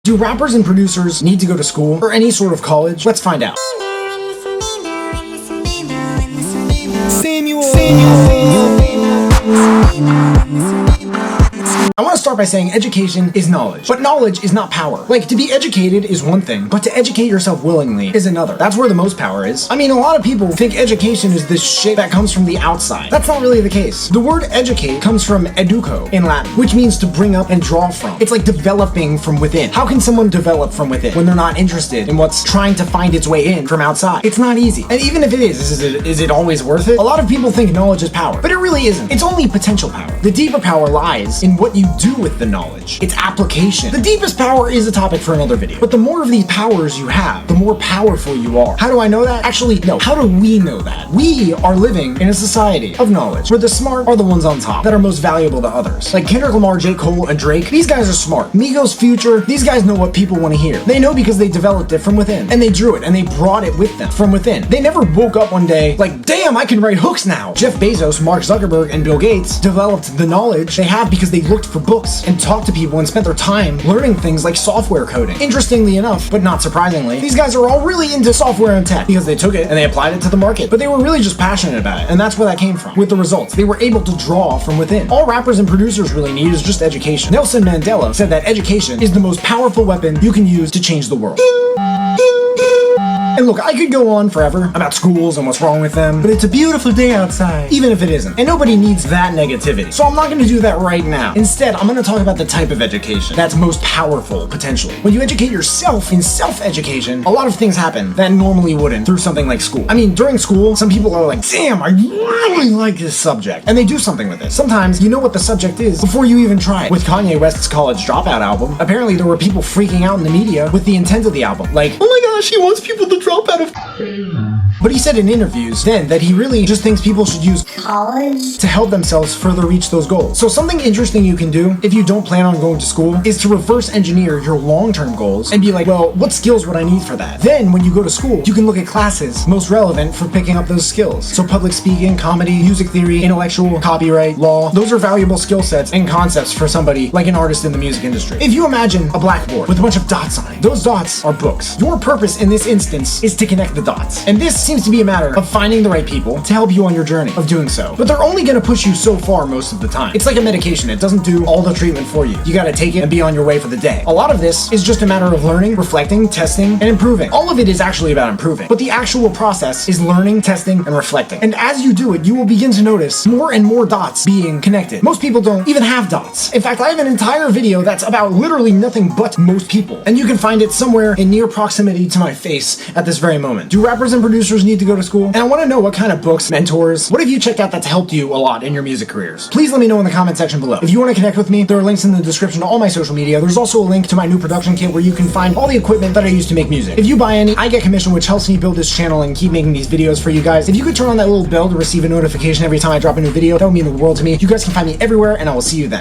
Do rappers and producers need to go to school or any sort of college? Let's find out. I want to start by saying education is knowledge, but knowledge is not power. Like, to be educated is one thing, but to educate yourself willingly is another. That's where the most power is. I mean, a lot of people think education is this shit that comes from the outside. That's not really the case. The word educate comes from educo in Latin, which means to bring up and draw from. It's like developing from within. How can someone develop from within when they're not interested in what's trying to find its way in from outside? It's not easy. And even if it is it always worth it? A lot of people think knowledge is power, but it really isn't. It's only potential power. The deeper power lies in what you do with the knowledge, its application. The deepest power is a topic for another video, but the more of these powers you have, the more powerful you are. How do I know that? Actually, no. How do we know that? We are living in a society of knowledge where the smart are the ones on top that are most valuable to others. Like Kendrick Lamar, J. Cole, and Drake, these guys are smart. Migos, Future, these guys know what people want to hear. They know because they developed it from within, and they drew it, and they brought it with them from within. They never woke up one day like, damn, I can write hooks now. Jeff Bezos, Mark Zuckerberg, and Bill Gates developed the knowledge they have because they looked for books and talked to people and spent their time learning things like software coding. Interestingly enough, but not surprisingly, these guys are all really into software and tech because they took it and they applied it to the market, but they were really just passionate about it, and that's where that came from. With the results, they were able to draw from within. All rappers and producers really need is just education. Nelson Mandela said that education is the most powerful weapon you can use to change the world. And look, I could go on forever about schools and what's wrong with them, but it's a beautiful day outside, even if it isn't. And nobody needs that negativity. So I'm not gonna do that right now. Instead, I'm gonna talk about the type of education that's most powerful, potentially. When you educate yourself in self-education, a lot of things happen that normally wouldn't through something like school. I mean, during school, some people are like, damn, I really like this subject. And they do something with it. Sometimes you know what the subject is before you even try it. With Kanye West's College Dropout album, apparently there were people freaking out in the media with the intent of the album. Like, oh my gosh, he wants people to drop out of. But he said in interviews then that he really just thinks people should use college to help themselves further reach those goals. So something interesting you can do if you don't plan on going to school is to reverse engineer your long-term goals and be like, well, what skills would I need for that? Then when you go to school, you can look at classes most relevant for picking up those skills. So public speaking, comedy, music theory, intellectual, copyright, law, those are valuable skill sets and concepts for somebody like an artist in the music industry. If you imagine a blackboard with a bunch of dots on it, those dots are books. Your purpose in this instance is to connect the dots. And this seems to be a matter of finding the right people to help you on your journey of doing so. But they're only gonna push you so far most of the time. It's like a medication. It doesn't do all the treatment for you. You gotta take it and be on your way for the day. A lot of this is just a matter of learning, reflecting, testing, and improving. All of it is actually about improving. But the actual process is learning, testing, and reflecting. And as you do it, you will begin to notice more and more dots being connected. Most people don't even have dots. In fact, I have an entire video that's about literally nothing but most people. And you can find it somewhere in near proximity to my face at this very moment. Do rappers and producers need to go to school? And I want to know what kind of books, mentors, what have you checked out that's helped you a lot in your music careers? Please let me know in the comment section below. If you want to connect with me, there are links in the description to all my social media. There's also a link to my new production kit where you can find all the equipment that I use to make music. If you buy any, I get commission, which helps me build this channel and keep making these videos for you guys. If you could turn on that little bell to receive a notification every time I drop a new video, that would mean the world to me. You guys can find me everywhere, and I will see you then.